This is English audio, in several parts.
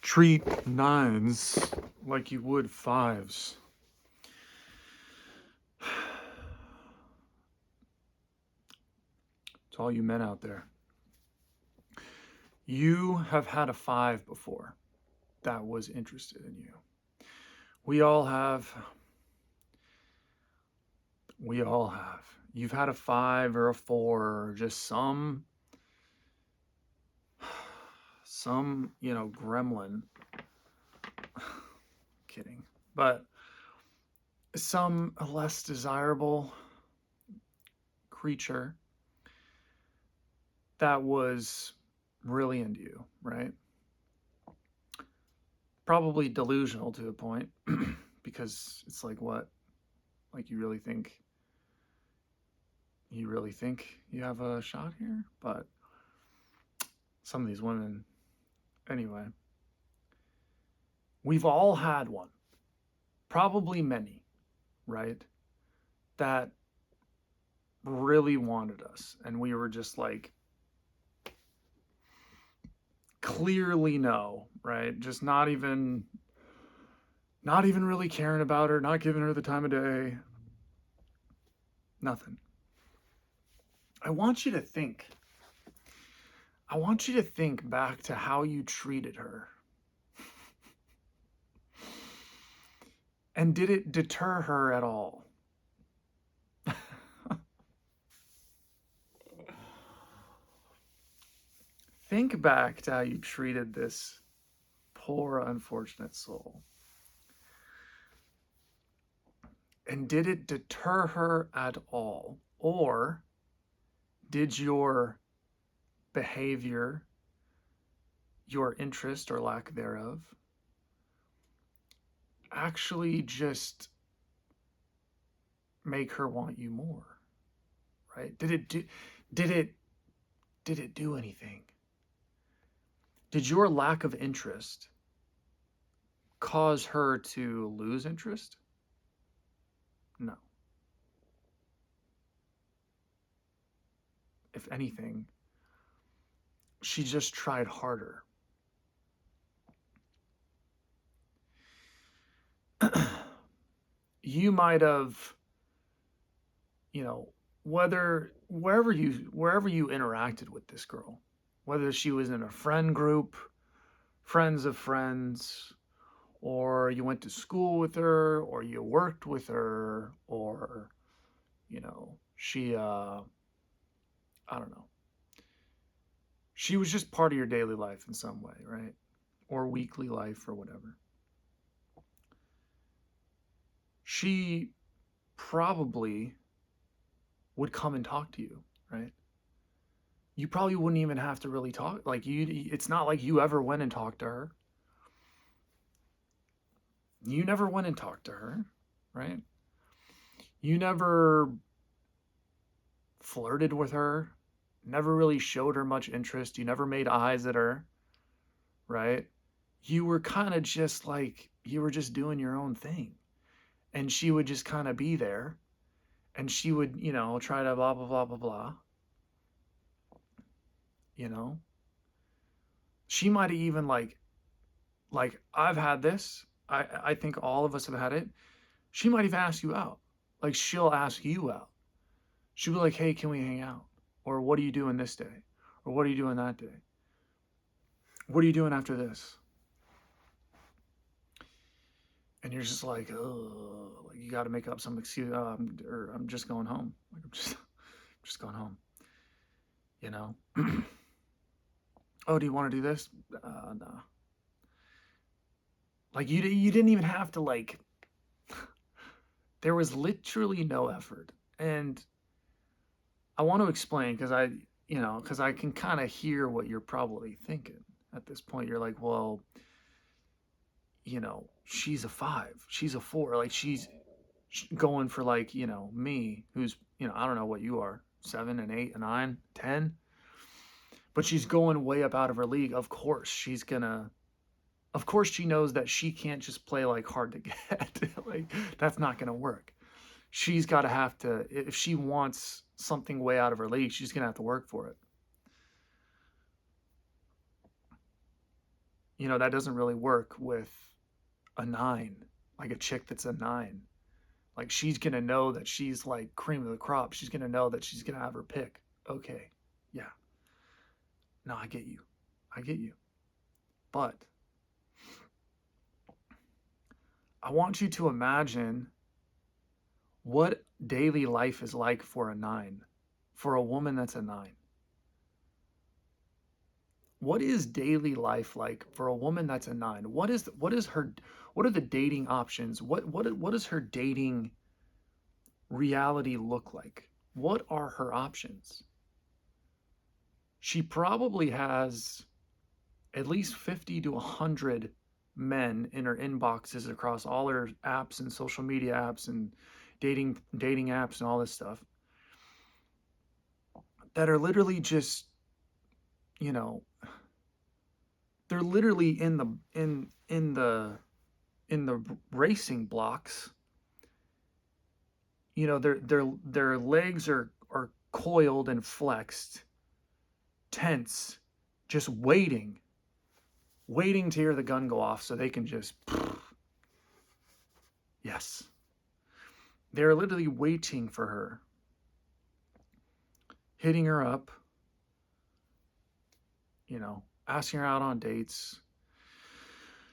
treat 9's like you would 5's. To all you men out there, you have had a 5 before that was interested in you. We all have. We all have. You've had a 5 or a 4 or just some gremlin. Kidding. But some less desirable creature that was really into you, right? Probably delusional to a point because it's like, what? Like you really think you have a shot here? But some of these women, anyway, we've all had one, probably many, right? That really wanted us, and we were just like, clearly no, right? Just not even really caring about her, not giving her the time of day, nothing. I want you to think back to how you treated her. And did it deter her at all? Think back to how you treated this poor, unfortunate soul. And did it deter her at all? Or did your behavior, your interest or lack thereof, actually just make her want you more? Right? Did it do anything? Did your lack of interest cause her to lose interest? No. If anything, she just tried harder. You might have, wherever you interacted with this girl, whether she was in a friend group, friends of friends, or you went to school with her, or you worked with her, or, she, I don't know. She was just part of your daily life in some way, right? Or weekly life or whatever. She probably would come and talk to you, right? You probably wouldn't even have to really talk. It's not like you ever went and talked to her. You never went and talked to her, right? You never flirted with her, never really showed her much interest. You never made eyes at her, right? You were kind of just like, you were just doing your own thing. And she would just kind of be there, and she would, try to blah, blah, blah, blah, blah. She might have even like I've had this. I think all of us have had it. She might even ask you out. Like she'll ask you out. She'll be like, hey, can we hang out? Or what are you doing this day? Or what are you doing that day? What are you doing after this? And you're just like, oh, like you got to make up some excuse. Or I'm just going home. Like I'm just going home. Oh, do you want to do this? No. Like you didn't even have to like. There was literally no effort, and I want to explain because I can kind of hear what you're probably thinking at this point. You're like, well, she's a 5, she's a 4, like she's going for like, me, who's, I don't know what you are, 7 and 8 and 9, 10, but she's going way up out of her league. Of course, she knows that she can't just play like hard to get. Like that's not going to work. She's got to have to, if she wants something way out of her league, she's going to have to work for it. that doesn't really work with a 9, like a chick that's a 9. Like she's gonna know that she's like cream of the crop. She's gonna know that she's gonna have her pick. Okay, yeah, no, I get you, I get you. But I want you to imagine what daily life is like for a 9, for a woman that's a 9. What is daily life like for a woman that's a 9? What are the dating options? What does her dating reality look like? What are her options? She probably has at least 50 to 100 men in her inboxes across all her apps and social media apps and dating apps and all this stuff that are literally just, you know, they're literally in the racing blocks. Their legs are coiled and flexed, tense, just waiting to hear the gun go off so they can just yes. They're literally waiting for her, hitting her up, asking her out on dates.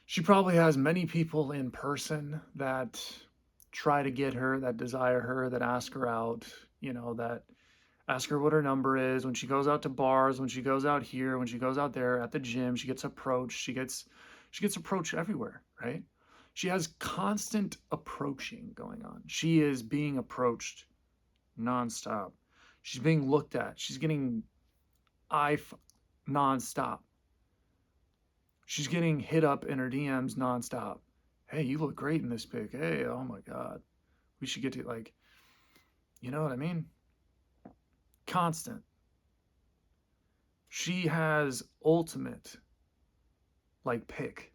She probably has many people in person that try to get her, that desire her, that ask her out, that ask her what her number is when she goes out to bars, when she goes out here, when she goes out there at the gym. She gets approached. She gets approached everywhere, right? She has constant approaching going on. She is being approached nonstop. She's being looked at. She's getting eye nonstop. She's getting hit up in her DMs nonstop. Hey, you look great in this pic. Hey, oh my God. We should get to, like, you know what I mean? Constant. She has ultimate, like, pick.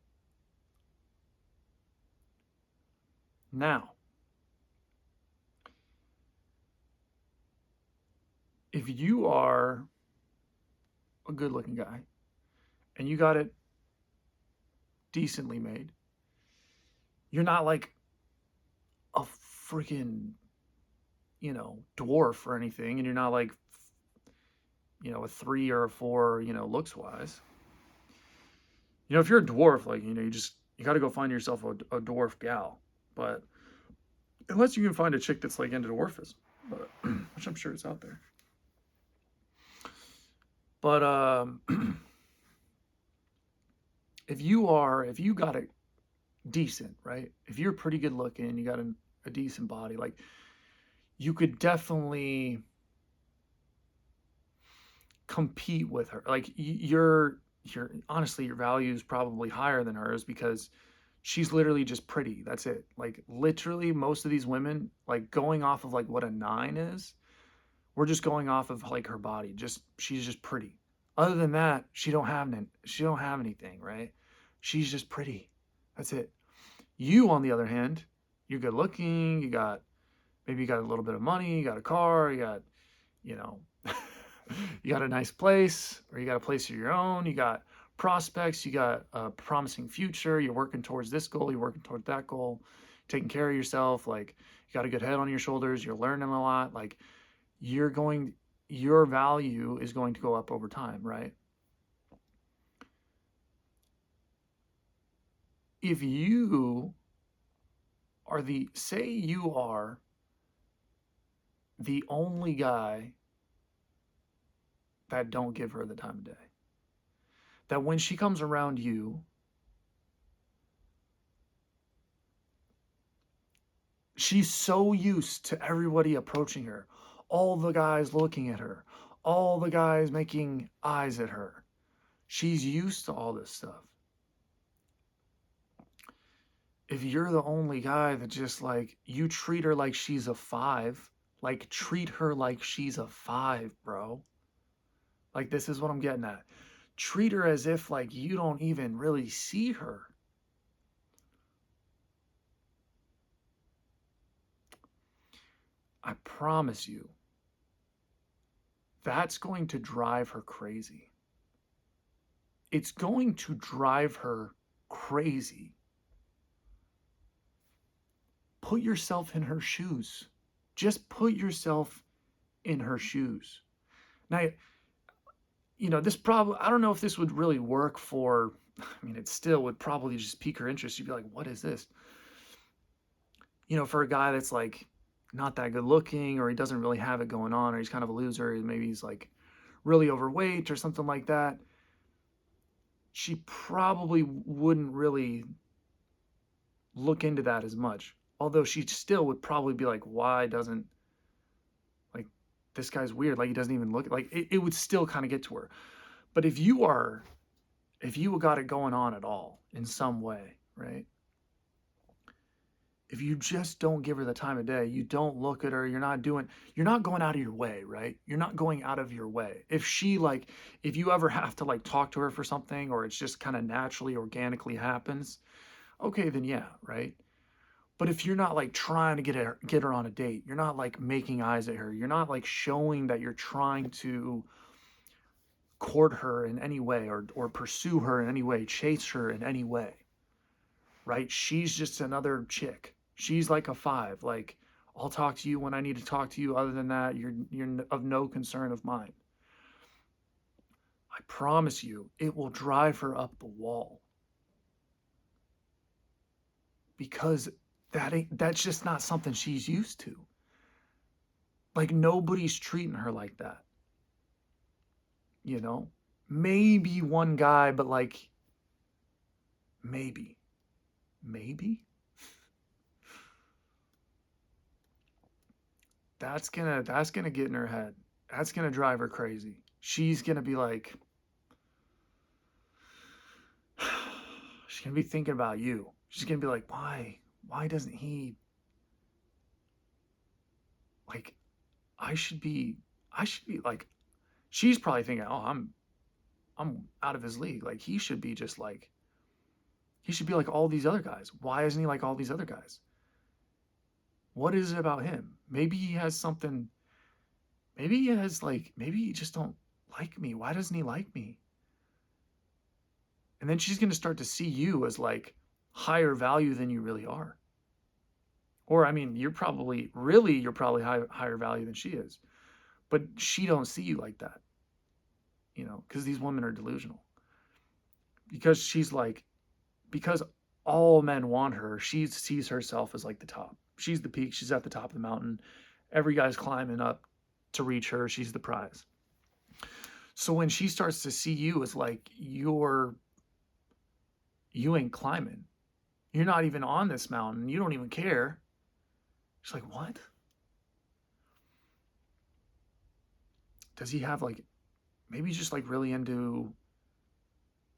Now, if you are a good looking guy and you got it decently made, you're not like a freaking, dwarf or anything, and you're not like, a 3 or a 4, looks wise. If you're a dwarf, like, you got to go find yourself a dwarf gal. But unless you can find a chick that's like into dwarfism, but which I'm sure is out there. But if you got it decent, right? If you're pretty good looking, you got a decent body, like you could definitely compete with her. Like your honestly, your value is probably higher than hers because she's literally just pretty. That's it. Like literally most of these women, like going off of like what a 9 is, we're just going off of like her body. Just she's just pretty. Other than that, she don't have anything, right? She's just pretty. That's it. You, on the other hand, you're good looking, maybe you got a little bit of money, you got a car, you know, you got a nice place, or you got a place of your own, you got prospects, you got a promising future, you're working towards this goal, you're working towards that goal, taking care of yourself, like you got a good head on your shoulders, you're learning a lot, like your value is going to go up over time, right? If you say you are the only guy that don't give her the time of day, that when she comes around you, she's so used to everybody approaching her, all the guys looking at her, all the guys making eyes at her. She's used to all this stuff. If you're the only guy that just like, you treat her like she's a 5, like treat her like she's a 5, bro. Like, this is what I'm getting at. Treat her as if like you don't even really see her. I promise you, that's going to drive her crazy. it's going to drive her crazy. Put yourself in her shoes. Just put yourself in her shoes. Now, this problem, I don't know if this would really work for, I mean, it still would probably just pique her interest. You'd be like, what is this? For a guy that's like not that good looking, or he doesn't really have it going on, or he's kind of a loser, maybe he's like really overweight or something like that, she probably wouldn't really look into that as much. Although she still would probably be like, why doesn't, like, this guy's weird, like he doesn't even look, like it would still kind of get to her. But if you got it going on at all in some way, right? If you just don't give her the time of day, you don't look at her, you're not going out of your way, right? You're not going out of your way. If you ever have to like talk to her for something, or it's just kind of naturally, organically happens, okay, then yeah, right? But if you're not like trying to get her on a date, you're not like making eyes at her, you're not like showing that you're trying to court her in any way, or pursue her in any way, chase her in any way, right? She's just another chick. She's like a 5. Like, I'll talk to you when I need to talk to you. Other than that, you're of no concern of mine. I promise you, it will drive her up the wall, because that's just not something she's used to. Like, nobody's treating her like that. Maybe one guy, but like, maybe. That's gonna get in her head. That's gonna drive her crazy. She's gonna be like, she's gonna be thinking about you. She's gonna be like, why doesn't he, like, I should be like, she's probably thinking, oh, I'm out of his league. Like, he should be just like, he should be like all these other guys. Why isn't he like all these other guys? What is it about him? Maybe he has something. Maybe he has like, maybe he just don't like me. Why doesn't he like me? And then she's going to start to see you as like higher value than you really are. Or, I mean, you're probably higher value than she is, but she don't see you like that, because these women are delusional. Because because all men want her, she sees herself as like the top. She's the peak. She's at the top of the mountain. Every guy's climbing up to reach her. She's the prize. So when she starts to see you as like, you ain't climbing, you're not even on this mountain, you don't even care. She's like, what? Does he have like, maybe he's just like really into,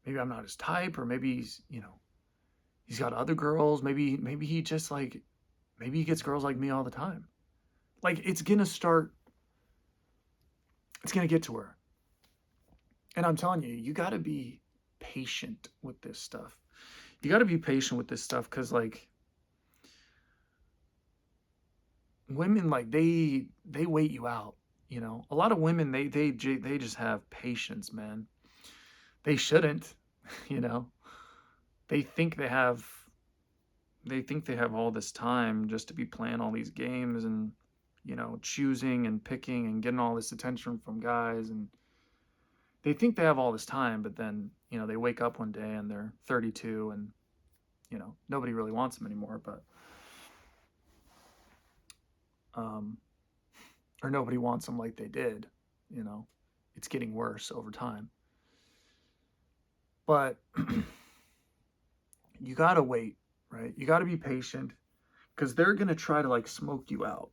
maybe I'm not his type, or maybe he's got other girls. Maybe he just like, maybe he gets girls like me all the time. Like, it's gonna get to her. And I'm telling you, you gotta be patient with this stuff. You gotta be patient with this stuff, because like, women, like, they wait you out. A lot of women, they just have patience, man. They shouldn't. you know they think they have all this time just to be playing all these games, and choosing and picking and getting all this attention from guys, and they think they have all this time. But then they wake up one day and they're 32, and nobody really wants them anymore. But or nobody wants them like they did. It's getting worse over time. But you gotta wait, right? You gotta be patient, because they're gonna try to like smoke you out.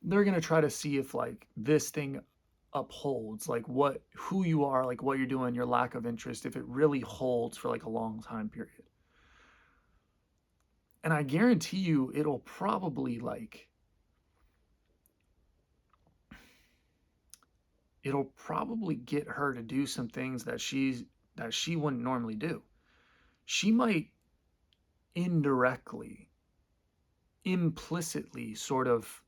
They're gonna try to see if like this thing upholds, like who you are, like what you're doing, your lack of interest, if it really holds for like a long time period. And I guarantee you, it'll probably get her to do some things that she wouldn't normally do. She might indirectly, implicitly sort of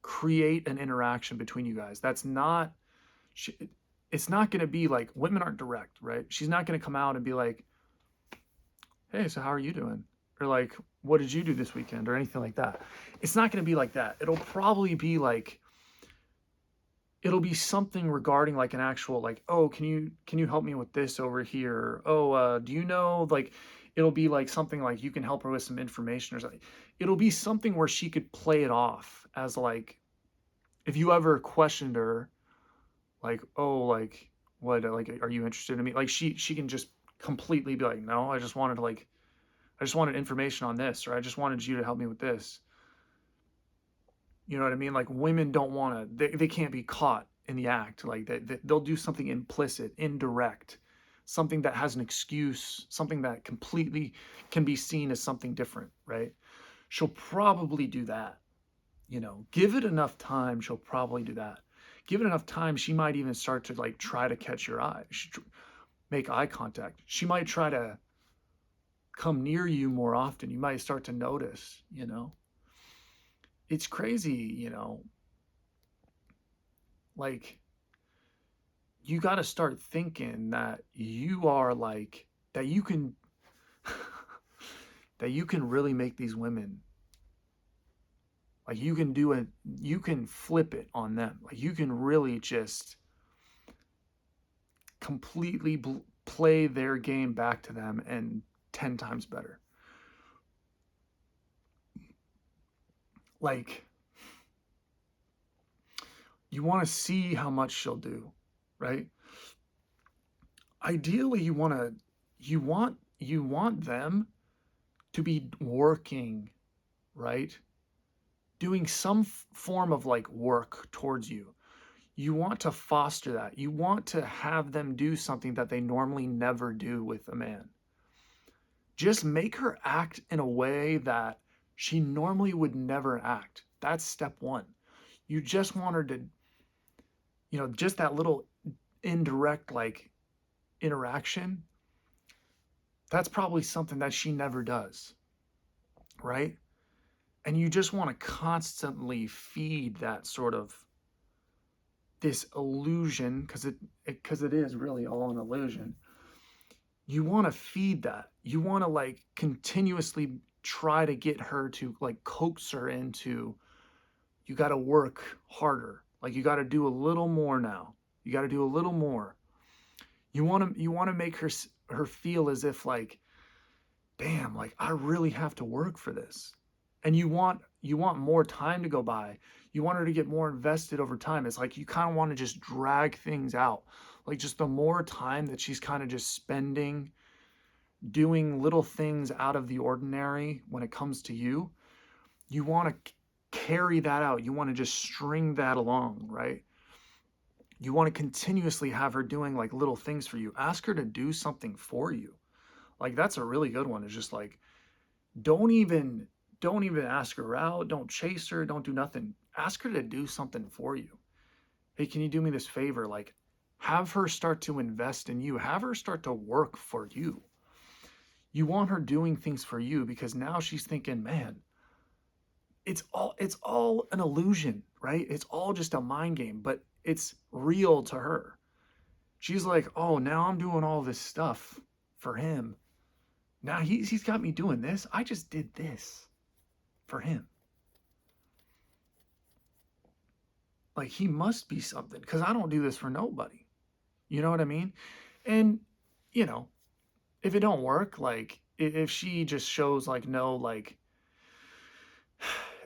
create an interaction between you guys. That's not, it's not going to be like, women aren't direct, right? She's not going to come out and be like, hey, so how are you doing? Or like, what did you do this weekend? Or anything like that. It's not going to be like that. It'll probably be like, it'll be something regarding like an actual like, oh, can you help me with this over here? Oh, do you know, like, it'll be like something like you can help her with some information or something. It'll be something where she could play it off as like, if you ever questioned her, like, oh, like, what, like, are you interested in me? Like, she can just completely be like, no, I just wanted to like, I just wanted information on this, or I just wanted you to help me with this. You know what I mean? Like, women don't want to, they can't be caught in the act. Like, they'll do something implicit, indirect, something that has an excuse, something that completely can be seen as something different, right? She'll probably do that. Give it enough time, she'll probably do that. Give it enough time, she might even start to like try to catch your eye, make eye contact. She might try to come near you more often. You might start to notice. It's crazy. Like, you got to start thinking that you are like, that you can that you can really make these women, like, you can do it, you can flip it on them. Like, you can really just completely play their game back to them and 10 times better. Like, you want to see how much she'll do, right? Ideally, you want them to be working, right? Doing some form of like work towards you. You want to foster that. You want to have them do something that they normally never do with a man. Just make her act in a way that she normally would never act. That's step one. You just want her to, just that little indirect like interaction. That's probably something that she never does, right? And you just want to constantly feed that sort of this illusion, because it is really all an illusion. You want to feed that. You want to like continuously try to get her to like coax her into, you got to work harder. Like, you got to do a little more now. You got to do a little more. You want to make her feel as if like, damn, like, I really have to work for this. And you want more time to go by. You want her to get more invested over time. It's like you kind of want to just drag things out. Like, just the more time that she's kind of just spending doing little things out of the ordinary when it comes to you, you want to carry that out. You want to just string that along, right? You want to continuously have her doing like little things for you. Ask her to do something for you. Like, that's a really good one. It's just like, don't even ask her out, don't chase her, don't do nothing. Ask her to do something for you. Hey, can you do me this favor? Like, have her start to invest in you. Have her start to work for you. You want her doing things for you, because now she's thinking, man, it's all an illusion, right? It's all just a mind game, but it's real to her. She's like, oh, now I'm doing all this stuff for him. Now he's got me doing this. I just did this for him. Like, he must be something, because I don't do this for nobody. You know what I mean? And, you know, if it don't work, like, if she just shows like no, like,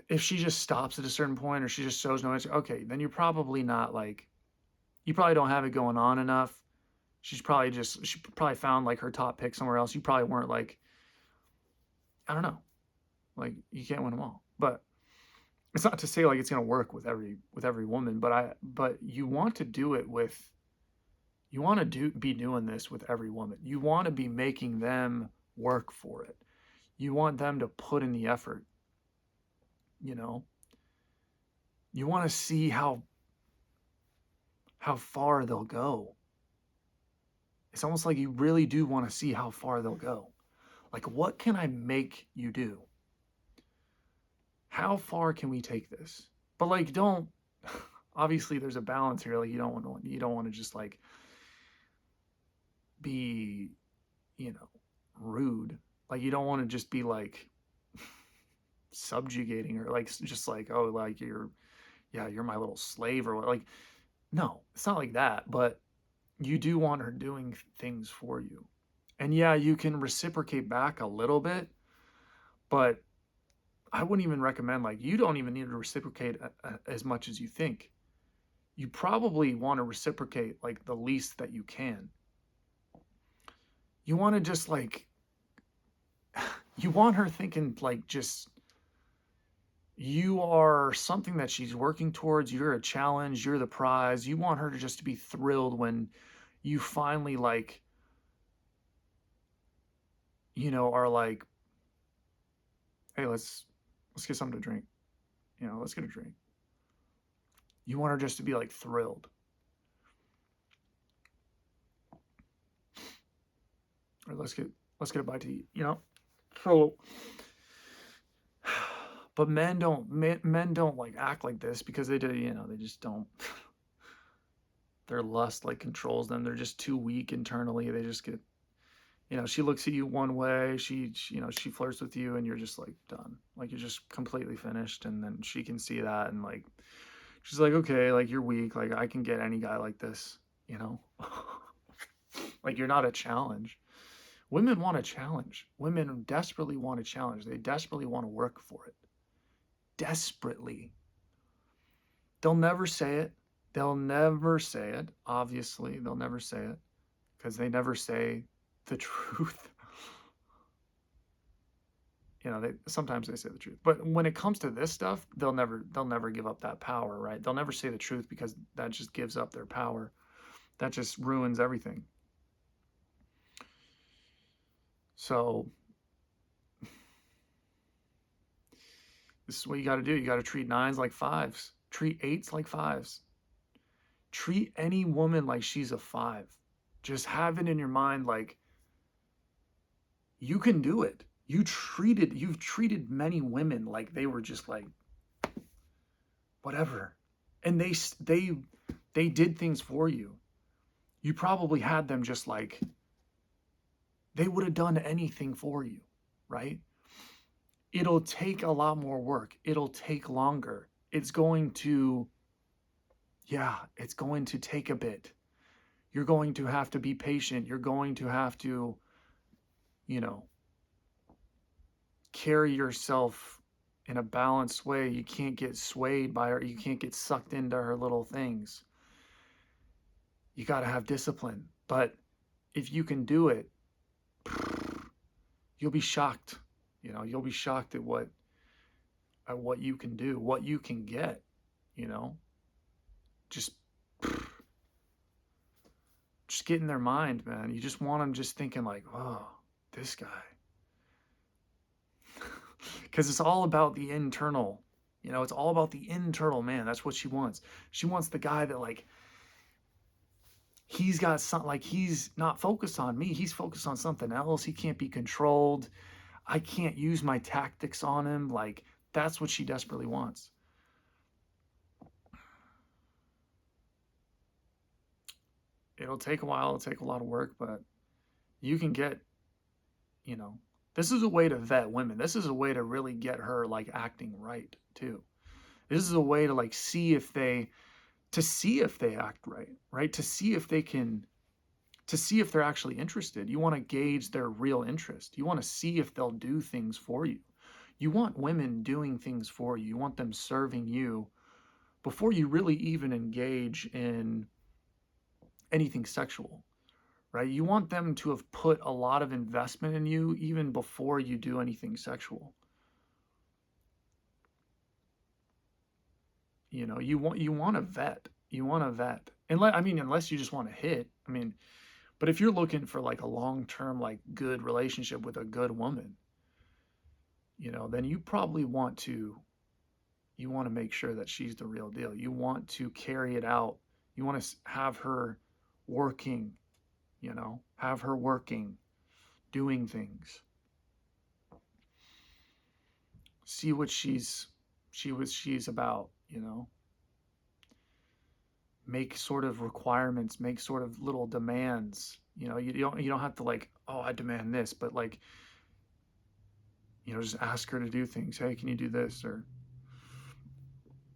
if she just stops at a certain point, or she just shows no answer, okay, then you're probably not like, you probably don't have it going on enough. She probably found like her top pick somewhere else. You probably weren't like, I don't know, like, you can't win them all. But it's not to say like it's gonna work with every woman, but you want to do it with, you want to be doing this with every woman. You want to be making them work for it. You want them to put in the effort. You know, you want to see how far they'll go. It's almost like you really do want to see how far they'll go. Like, what can I make you do? How far can we take this? But like, don't, obviously there's a balance here. Like, you don't want to just like be, you know, rude. Like you don't want to just be like subjugating her, like just like, oh, like you're, yeah, you're my little slave or what. Like, no, it's not like that. But you do want her doing things for you. And yeah, you can reciprocate back a little bit, but I wouldn't even recommend, like, you don't even need to reciprocate as much as you think. You probably want to reciprocate like the least that you can. You want to just like, you want her thinking like just you are something that she's working towards. You're a challenge. You're the prize. You want her to just to be thrilled when you finally like, are like, hey, let's get something to drink. Let's get a drink. You want her just to be like thrilled. Or let's get a bite to eat. So, but men don't like act like this because they do, they just don't. Their lust like controls them. They're just too weak internally. They just get, she looks at you one way, she flirts with you, and you're just like done. Like you're just completely finished. And then she can see that, and like she's like, okay, like you're weak. Like I can get any guy like this, you know. Like you're not a challenge. Women want a challenge. Women desperately want a challenge. They desperately want to work for it. Desperately. They'll never say it. They'll never say it. Obviously, they'll never say it because they never say the truth. Sometimes they say the truth, but when it comes to this stuff, they'll never give up that power, right? They'll never say the truth because that just gives up their power. That just ruins everything. So this is what you got to do. You got to treat 9s like 5s. Treat 8s like 5s. Treat any woman like she's a 5. Just have it in your mind like you can do it. You've treated many women like they were just like whatever. And they did things for you. You probably had them just like they would have done anything for you, right? It'll take a lot more work. It'll take longer. It's going to take a bit. You're going to have to be patient. You're going to have to, you know, carry yourself in a balanced way. You can't get swayed by her. You can't get sucked into her little things. You got to have discipline. But if you can do it, you'll be shocked. You'll be shocked at what you can do, what you can get, you know. Just get in their mind, man. You just want them just thinking like, oh, this guy. Because it's all about the internal. It's all about the internal man. That's what she wants. She wants the guy that like he's got something, like he's not focused on me. He's focused on something else. He can't be controlled. I can't use my tactics on him. Like that's what she desperately wants. It'll take a while. It'll take a lot of work, but you can get, this is a way to vet women. This is a way to really get her like acting right too. This is a way to like see if they act right, right? To see if they're actually interested. You want to gauge their real interest. You want to see if they'll do things for you. You want women doing things for you. You want them serving you before you really even engage in anything sexual, right? You want them to have put a lot of investment in you even before you do anything sexual. You want to vet. You want to vet. Unless you just want to hit. But if you're looking for like a long-term, like good relationship with a good woman, then you probably want to make sure that she's the real deal. You want to carry it out. You want to have her working, doing things. See what she's about. make sort of requirements, make sort of little demands. You don't have to like, oh, I demand this, but like, just ask her to do things. Hey, can you do this? Or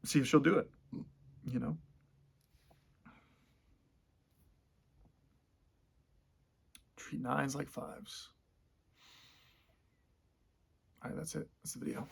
see if she'll do it. You know, treat 9s like 5s. All right, that's it. That's the video.